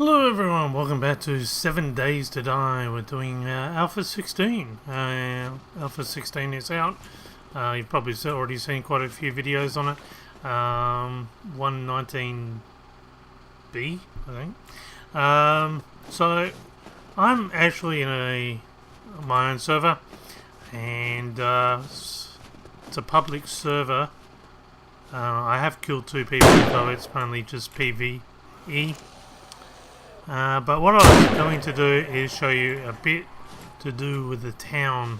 Hello everyone, welcome back to 7 Days to Die. We're doing Alpha 16. Alpha 16 is out. You've probably already seen quite a few videos on it. 119B, I think. So I'm actually in my own server, and it's a public server. I have killed 2 people, though it's mainly just PvE. But what I was going to do is show you a bit to do with the town.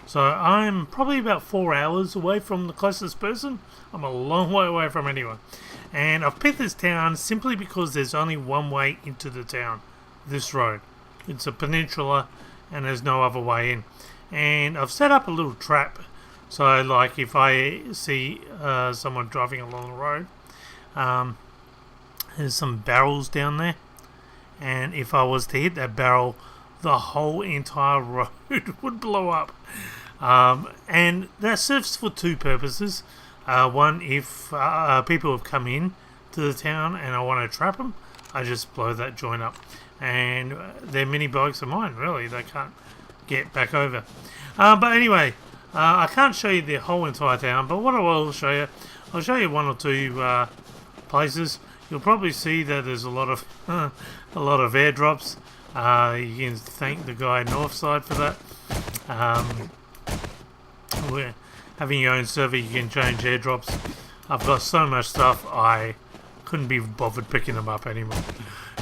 So I'm probably about 4 hours away from the closest person. I'm a long way away from anyone. And I've picked this town simply because there's only one way into the town. This road. It's a peninsula and there's no other way in. And I've set up a little trap. So like if I see someone driving along the road, there's some barrels down there. And if I was to hit that barrel, the whole entire road would blow up. And that serves for 2 purposes. One, if people have come in to the town and I want to trap them, I just blow that joint up. And they're mini bikes of mine, really. They can't get back over. But anyway, I can't show you the whole entire town. But what I will show you, I'll show you 1 or 2 places. You'll probably see that there's a lot of airdrops. You can thank the guy Northside for that. We're having your own server, you can change airdrops. I've got so much stuff I couldn't be bothered picking them up anymore,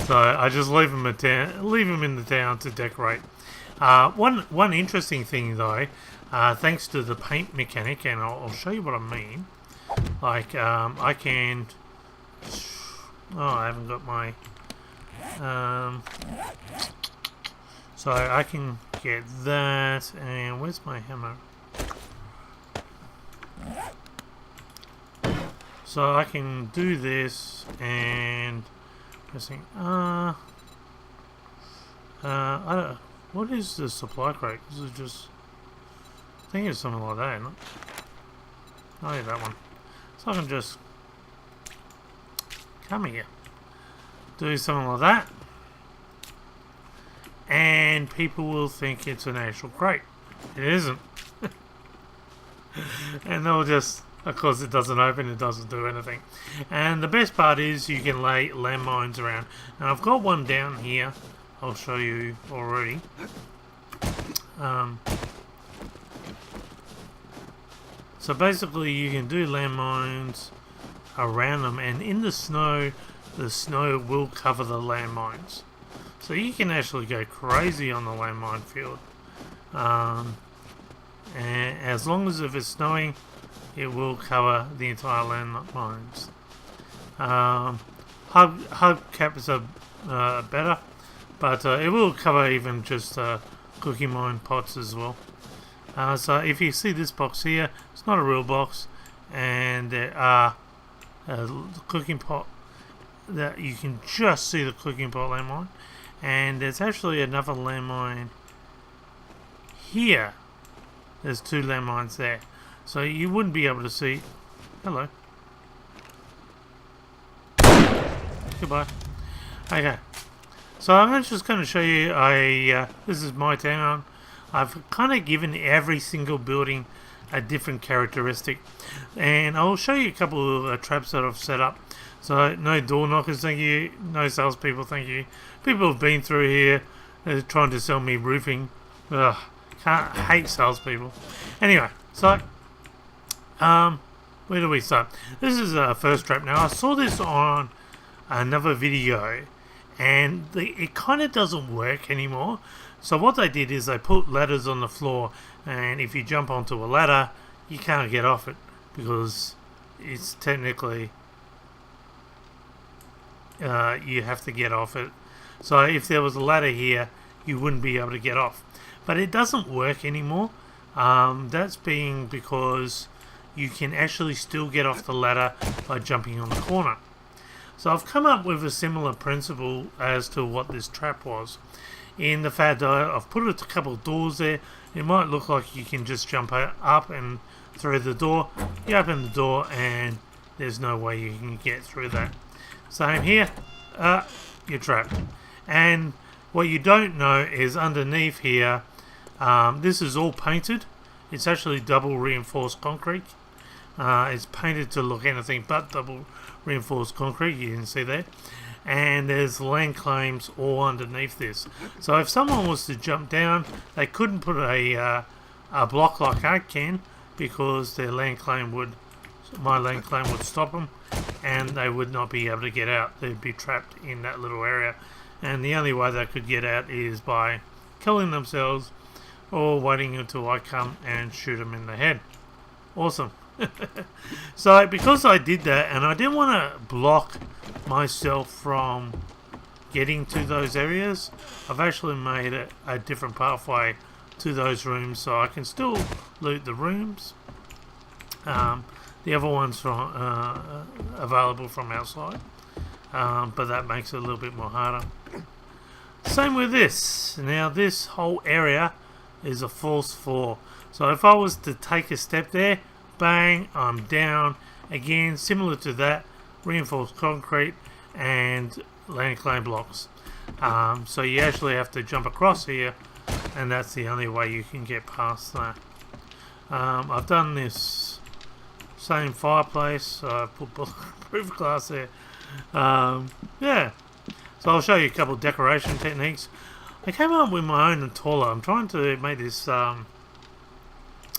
so I just leave them in the town to decorate. One interesting thing though, thanks to the paint mechanic, and I'll show you what I mean. Like I can. Oh, I haven't got my... so I can get that, and where's my hammer? So I can do this, and pressing I don't... What is the supply crate? This is just... I think it's something like that, isn't it? Oh yeah, that one. So I can just... come here, do something like that, and people will think it's an actual crate. It isn't. And they'll just, of course it doesn't open, it doesn't do anything. And the best part is you can lay landmines around, and I've got one down here I'll show you already. So basically you can do landmines around them, and in the snow will cover the landmines, so you can actually go crazy on the landmine field. And as long as if it's snowing, it will cover the entire landmines. Hubcaps are better, but it will cover even just cooking mine pots as well. So if you see this box here, it's not a real box, and there are the cooking pot that you can just see the cooking pot landmine, and there's actually another landmine here. There's 2 landmines there, so you wouldn't be able to see. Hello. Goodbye. Okay, so I'm just going to show you this is my town. I've kind of given every single building a different characteristic, and I'll show you a couple of traps that I've set up. So no door knockers, thank you. No salespeople, thank you. People have been through here, they're trying to sell me roofing. Ugh, hate salespeople. Anyway, so where do we start? This is a first trap. Now I saw this on another video, and it kind of doesn't work anymore. So what they did is they put ladders on the floor, and if you jump onto a ladder, you can't get off it because it's technically you have to get off it. So if there was a ladder here, you wouldn't be able to get off. But it doesn't work anymore. That's being because you can actually still get off the ladder by jumping on the corner. So I've come up with a similar principle as to what this trap was. In the fact that I've put a couple of doors there. It might look like you can just jump up and through the door. You open the door and there's no way you can get through that. Same here, you're trapped. And what you don't know is underneath here, this is all painted. It's actually double reinforced concrete. It's painted to look anything but double reinforced concrete. You can see that. And there's land claims all underneath this. So if someone was to jump down, they couldn't put a block like I can, because their land claim would, my land claim would stop them, and they would not be able to get out. They'd be trapped in that little area, and the only way they could get out is by killing themselves or waiting until I come and shoot them in the head. Awesome. So because I did that, and I didn't want to block myself from getting to those areas, I've actually made a different pathway to those rooms, so I can still loot the rooms. The other ones from available from outside, but that makes it a little bit more harder. Same with this. Now this whole area is a false floor, so if I was to take a step there, bang, I'm down again. Similar to that, reinforced concrete and land claim blocks. So you actually have to jump across here, and that's the only way you can get past that. I've done this same fireplace, so I put bulletproof glass there. Yeah, so I'll show you a couple of decoration techniques. I came up with my own taller. I'm trying to make this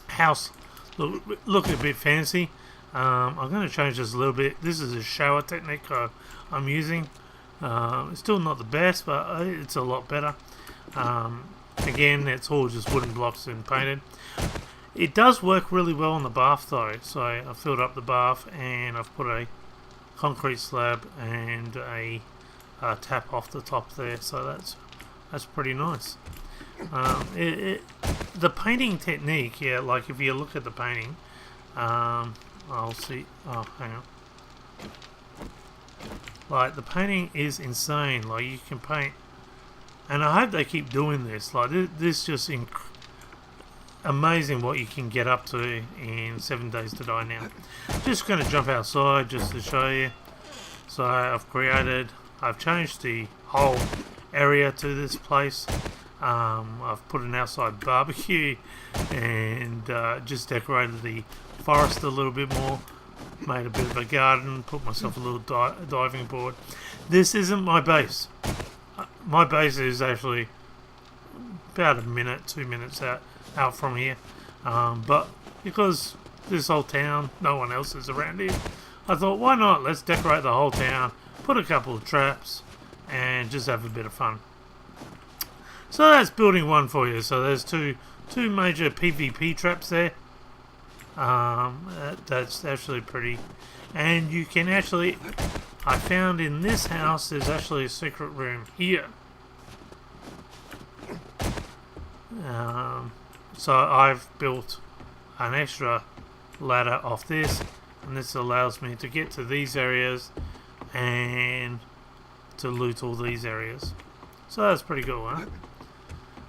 house look a bit fancy. I'm going to change this a little bit. This is a shower technique I'm using. It's still not the best, but it's a lot better. Again, it's all just wooden blocks and painted. It does work really well on the bath though. So I filled up the bath and I've put a concrete slab and a tap off the top there. So that's pretty nice. The painting technique, yeah, like if you look at the painting, I'll see. Oh, hang on. Like the painting is insane. Like you can paint, and I hope they keep doing this. Like this just amazing what you can get up to in 7 Days to Die now. Just going to jump outside just to show you. So I've changed the whole area to this place. I've put an outside barbecue and just decorated the forest a little bit more. Made a bit of a garden, put myself a little diving board. This isn't my base. My base is actually about a minute, 2 minutes out from here. But because this whole town, no one else is around here, I thought, why not? Let's decorate the whole town, put a couple of traps, and just have a bit of fun. So that's building one for you. So there's two major PvP traps there. That's actually pretty. And you can actually, I found in this house there's actually a secret room here. So I've built an extra ladder off this, and this allows me to get to these areas and to loot all these areas. So that's pretty cool, huh?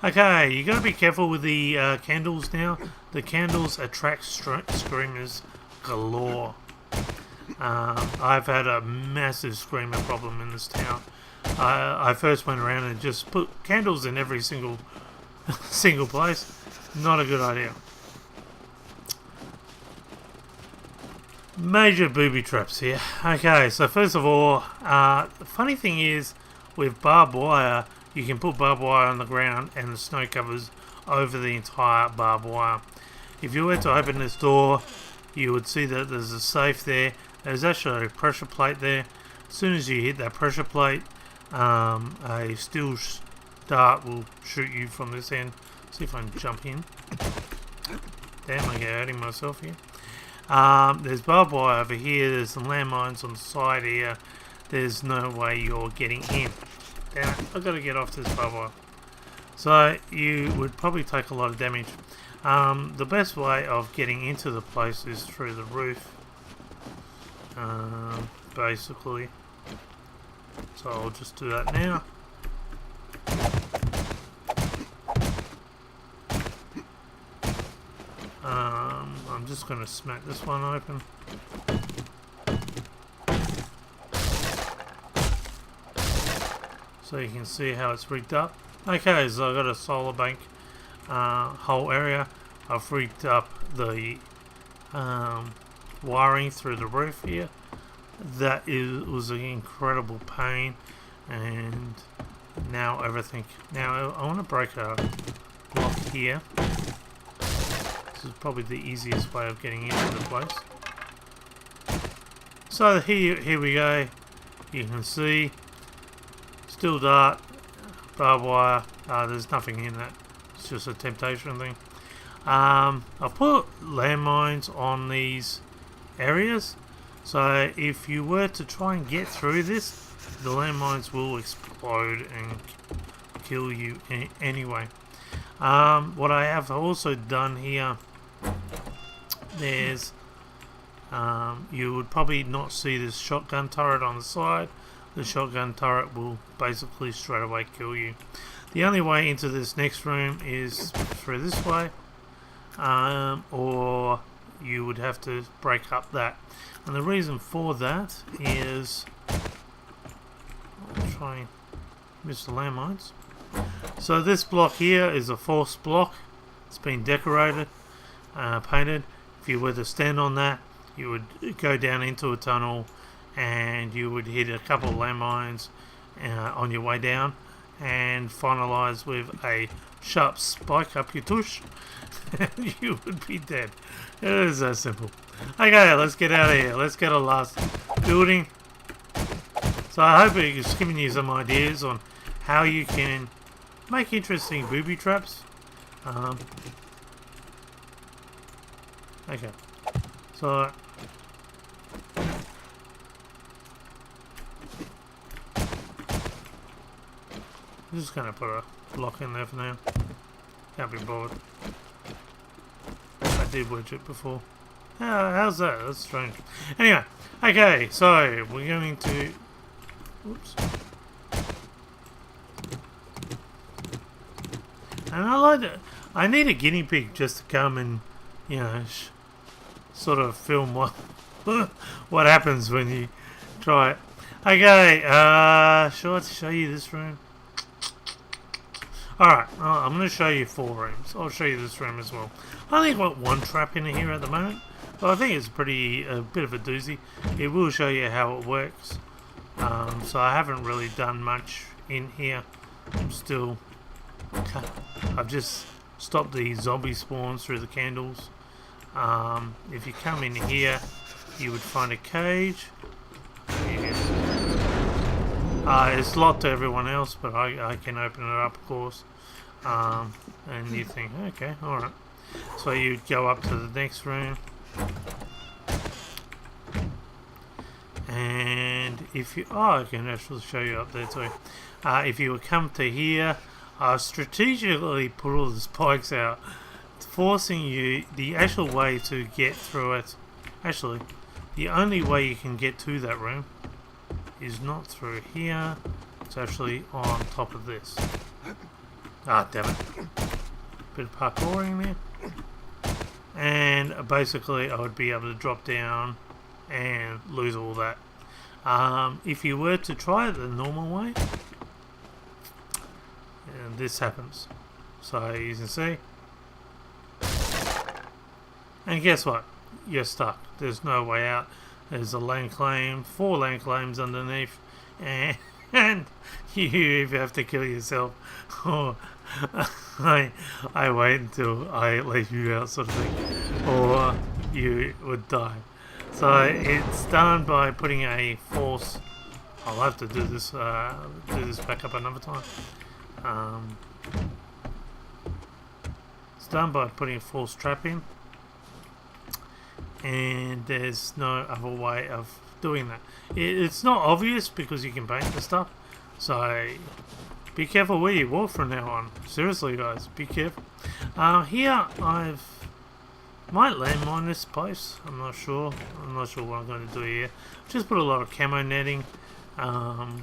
Okay, you got to be careful with the candles now. The candles attract screamers galore. I've had a massive screamer problem in this town. I first went around and just put candles in every single place. Not a good idea. Major booby traps here. Okay, so first of all, the funny thing is with barbed wire, you can put barbed wire on the ground and the snow covers over the entire barbed wire. If you were to open this door, you would see that there's a safe there. There's actually a pressure plate there. As soon as you hit that pressure plate, a steel dart will shoot you from this end. See if I can jump in. Damn, I get hurting myself here. There's barbed wire over here. There's some landmines on the side here. There's no way you're getting in. Damn it, I've got to get off this barbed wire. So you would probably take a lot of damage. The best way of getting into the place is through the roof. Basically. So I'll just do that now. I'm just going to smack this one open. so you can see how it's rigged up. Okay, so I've got a solar bank whole area. I've rigged up the wiring through the roof here. That was an incredible pain, and now everything. Now I want to break a block here. This is probably the easiest way of getting into the place. So here we go. You can see steel dart, barbed wire. There's nothing in that. It's just a temptation thing. I've put landmines on these areas, so if you were to try and get through this, the landmines will explode and kill you anyway. What I have also done here, there's you would probably not see this shotgun turret on the side. The shotgun turret will basically straight away kill you. The only way into this next room is through this way, or you would have to break up that. And the reason for that is, I'll try and miss the landmines. So this block here is a false block. It's been decorated, painted. If you were to stand on that, you would go down into a tunnel and you would hit a couple of landmines on your way down and finalise with a sharp spike up your tush. You would be dead. It is that simple. Okay, let's get out of here. Let's get a last building. So I hope it's giving you some ideas on how you can make interesting booby traps. Okay, so I'm just going to put a block in there for now. Can't be bothered. I did wedge it before. How's that? That's strange. Anyway, okay, so we're going to... Oops. And I like it. I need a guinea pig just to come and, you know, sort of film what what happens when you try it. Okay, shall I show you this room? Alright, I'm going to show you 4 rooms. I'll show you this room as well. I only got 1 trap in here at the moment, but I think it's a bit of a doozy. It will show you how it works. So I haven't really done much in here. I've just stopped the zombie spawns through the candles. If you come in here, you would find a cage. It's locked to everyone else, but I can open it up, of course. And you think, okay, alright. So you go up to the next room. And if you... I can actually show you up there too. If you would come to here, I strategically put all the spikes out, forcing you... The actual way to get through it... Actually, the only way you can get to that room is not through here. It's actually on top of this. Ah, damn it. Bit of parkouring there. And basically I would be able to drop down and lose all that. If you were to try it the normal way, and this happens. So you can see. And guess what? You're stuck. There's no way out. There's a land claim, 4 land claims underneath, and you have to kill yourself. Or I wait until I let you out, sort of thing, or you would die. So it's done by putting a force. I'll have to do this back up another time. It's done by putting a force trap in. And there's no other way of doing that. It's not obvious because you can paint the stuff, so be careful where you walk from now on. Seriously guys, be careful. Here might landmine this place. I'm not sure what I'm going to do here. Just put a lot of camo netting,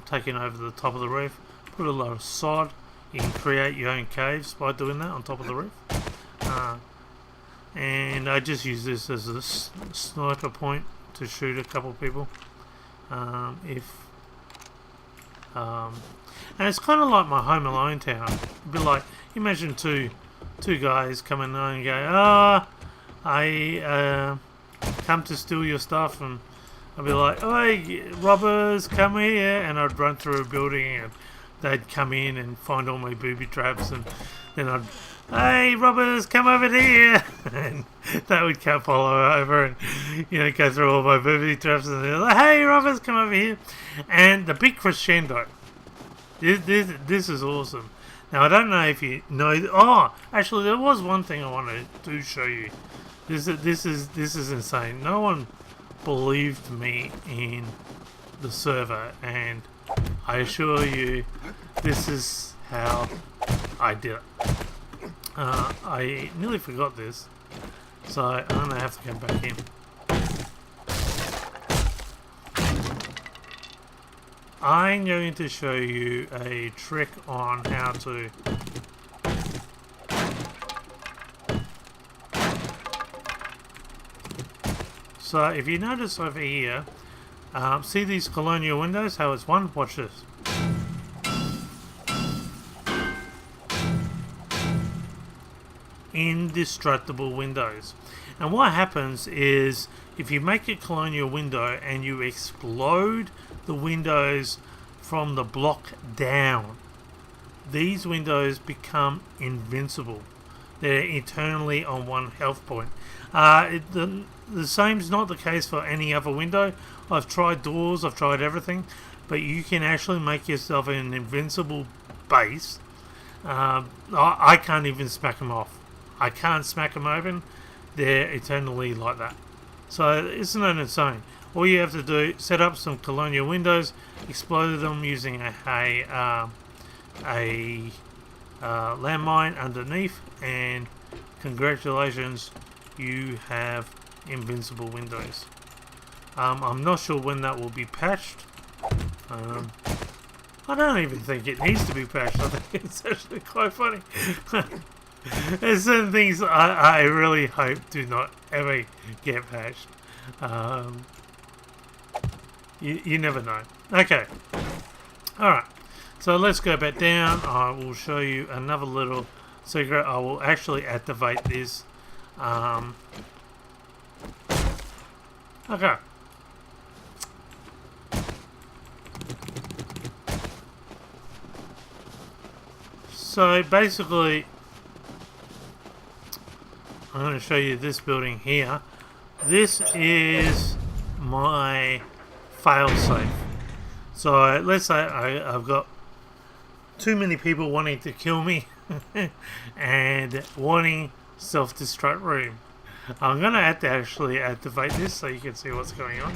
taking over the top of the roof. Put a lot of sod. You can create your own caves by doing that on top of the roof. And I just use this as a sniper point to shoot a couple of people. And it's kind of like my Home Alone town. It'd be like, imagine two guys coming on and go, I come to steal your stuff, and I'd be like, "Hey, robbers, come here!" And I'd run through a building, and they'd come in and find all my booby traps, and then I'd, "Hey, robbers, come over here!" And they would come follow over, and go through all my booby traps, and they're like, "Hey, robbers, come over here!" And the big crescendo. This is awesome. Now I don't know if you know. Oh, actually, there was one thing I wanted to show you. This is insane. No one believed me in the server, and I assure you, this is how I did it. I nearly forgot this, so I'm gonna have to come back in. I'm going to show you a trick on how to So if you notice over here, see these colonial windows, how it's one? Watch this. Indestructible windows. And what happens is, if you make a colonial window and you explode the windows from the block down, these windows become invincible. They're eternally on one health point. The same's not the case for any other window. I've tried doors, I've tried everything, but you can actually make yourself an invincible base. I can't even smack them off. I can't smack them open. They're eternally like that. So isn't that insane? All you have to do, set up some colonial windows, explode them using a landmine underneath, and congratulations, you have invincible windows. I'm not sure when that will be patched. I don't even think it needs to be patched. I think it's actually quite funny. There's certain things I really hope do not ever get patched. You never know. Okay. Alright. So let's go back down. I will show you another little secret. I will actually activate this. Okay. So basically, I'm going to show you this building here. This is my failsafe. So let's say I've got too many people wanting to kill me and wanting self-destruct room. I'm going to have to actually activate this so you can see what's going on.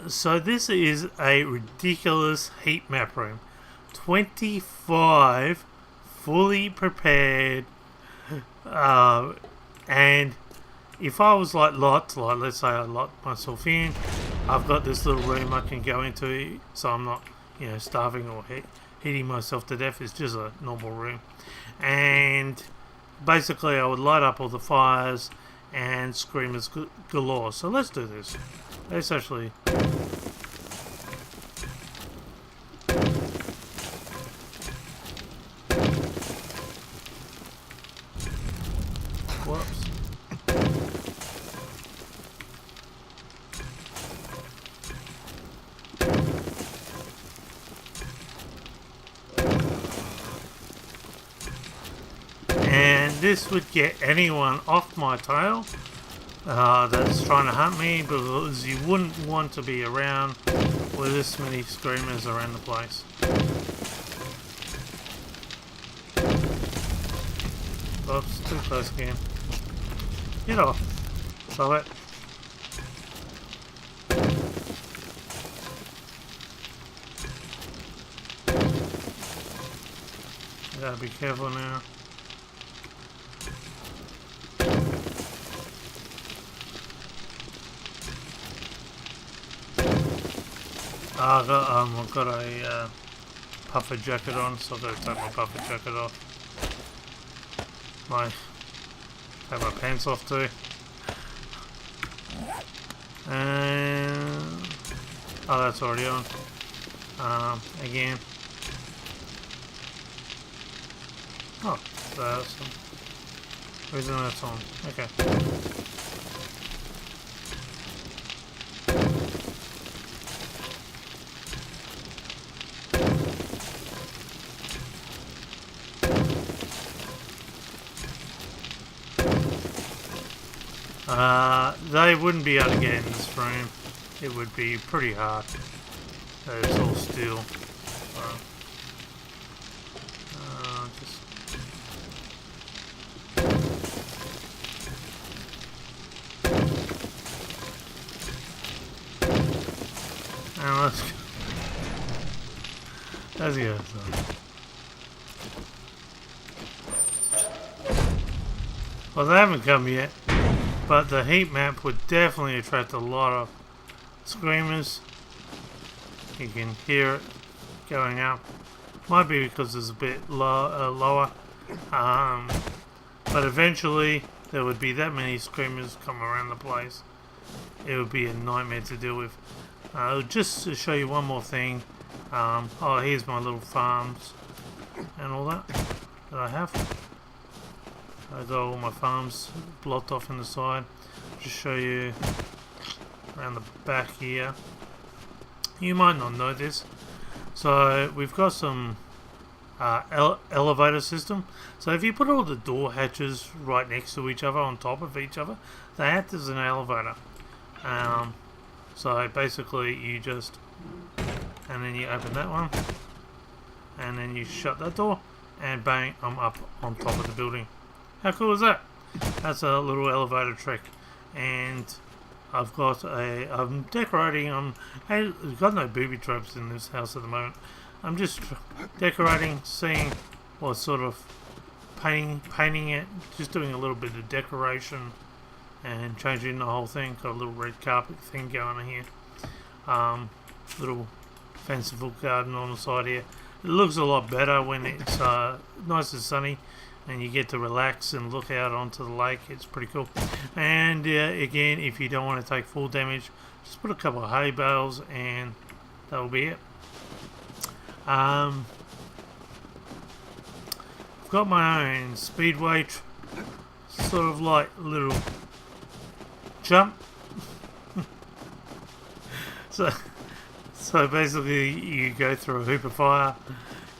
So this is a ridiculous heat map room. 25 fully prepared, and if I was like let's say I locked myself in, I've got this little room I can go into, so I'm not starving or heating myself to death. It's just a normal room, and basically I would light up all the fires and screamers galore. So let's do this. Let's actually this would get anyone off my tail that's trying to hunt me, because you wouldn't want to be around with this many screamers around the place. Oops, too close again. Get off. Stop it. Gotta be careful now. I've got a puffer jacket on, so I've got to take my puffer jacket off. Take my pants off too. And oh, that's already on. Again. Oh, that's reason that's on. Okay. They wouldn't be able to get in this room. It would be pretty hard. It's all steel. So, just and let's go. Well, they haven't come yet. But the heat map would definitely attract a lot of screamers. You can hear it going up. Might be because it's a bit lower. But eventually there would be that many screamers come around the place. It would be a nightmare to deal with. Just to show you one more thing. Oh, here's my little farms and all that I have. I got all my farms blocked off in the side. Just show you around the back here. You might not know this. So we've got some elevator system. So if you put all the door hatches right next to each other, on top of each other, they act as an elevator. So basically you just, and then you open that one, and then you shut that door, and bang, I'm up on top of the building. How cool is that? That's a little elevator trick. And I'm decorating. I've got no booby traps in this house at the moment. I'm just decorating, seeing what sort of painting it, just doing a little bit of decoration and changing the whole thing. Got a little red carpet thing going on here. Little fanciful garden on the side here. It looks a lot better when it's nice and sunny and you get to relax and look out onto the lake. It's pretty cool. And again, if you don't want to take full damage, just put a couple of hay bales and that'll be it. I've got my own speedway, sort of like little jump. So basically you go through a hoop of fire.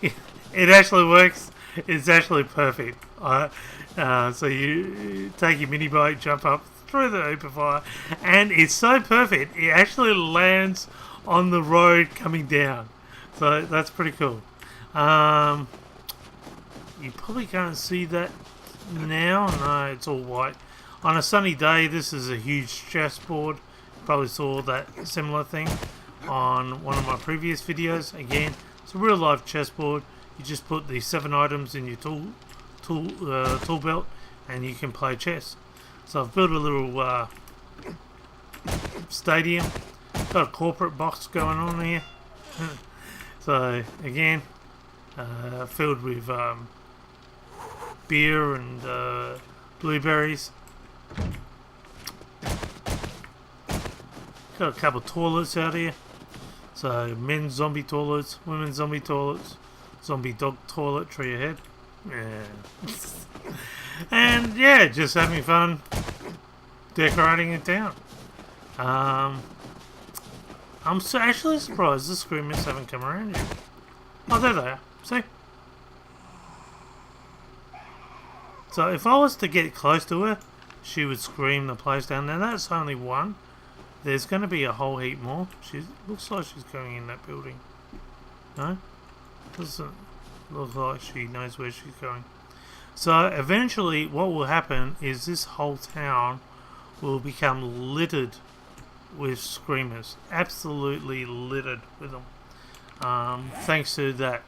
It actually works. It's actually perfect. So you take your mini bike, jump up through the hoop of fire, and it's so perfect. It actually lands on the road coming down. So that's pretty cool. You probably can't see that now. No, it's all white. On a sunny day, this is a huge chessboard. You probably saw that similar thing on one of my previous videos. Again, it's a real life chessboard. You just put the 7 items in your tool belt and you can play chess. So I've built a little stadium. Got a corporate box going on here. So again, filled with beer and blueberries. Got a couple of toilets out here. So men's zombie toilets, women's zombie toilets, zombie dog toilet, tree ahead. Yeah. And yeah, just having fun decorating it down. I'm actually surprised the screamers haven't come around yet. Oh, there they are. See? So if I was to get close to her, she would scream the place down. Now that's only one. There's going to be a whole heap more. She looks like she's going in that building. No? Doesn't look like she knows where she's going. So eventually what will happen is this whole town will become littered with screamers. Absolutely littered with them. Thanks to that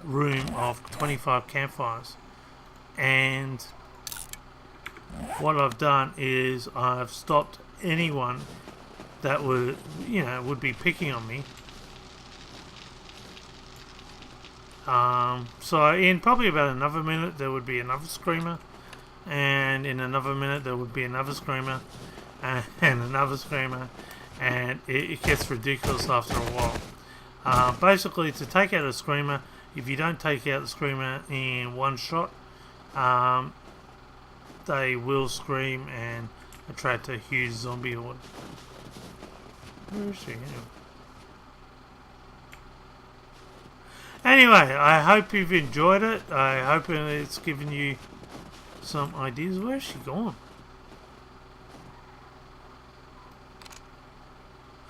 room of 25 campfires. And what I've done is I've stopped anyone that would be picking on me. So in probably about another minute there would be another screamer, and in another minute there would be another screamer, and another screamer, and it gets ridiculous after a while. Basically, to take out a screamer, if you don't take out the screamer in one shot, they will scream and attract a huge zombie horde. Where is she? Anyway, I hope you've enjoyed it. I hope it's given you some ideas. Where is she gone?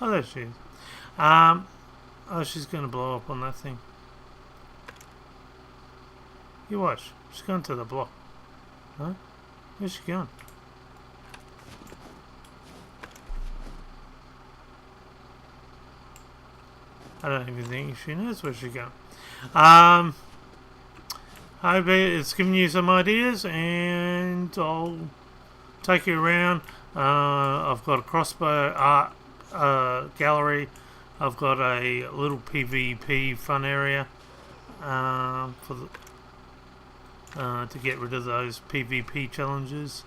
Oh, there she is. Oh, she's going to blow up on that thing. You watch. She's going to the block. Huh? Where's she going? I don't even think she knows where she's going. I hope it's given you some ideas, and I'll take you around. I've got a crossbow art gallery. I've got a little PvP fun area for the, to get rid of those PvP challenges.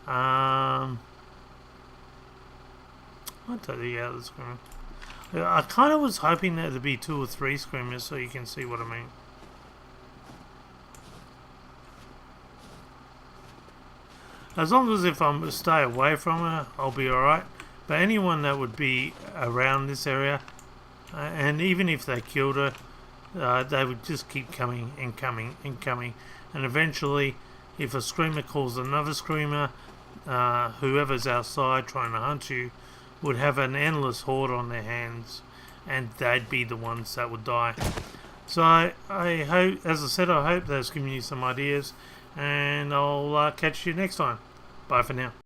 I'll take you out of the screen. I kind of was hoping that there'd be 2 or 3 screamers so you can see what I mean. As long as if I stay away from her, I'll be alright. But anyone that would be around this area, and even if they killed her, they would just keep coming and coming and coming. And eventually, if a screamer calls another screamer, whoever's outside trying to hunt you would have an endless horde on their hands, and they'd be the ones that would die. So I hope, as I said, I hope that's given you some ideas, and I'll catch you next time. Bye for now.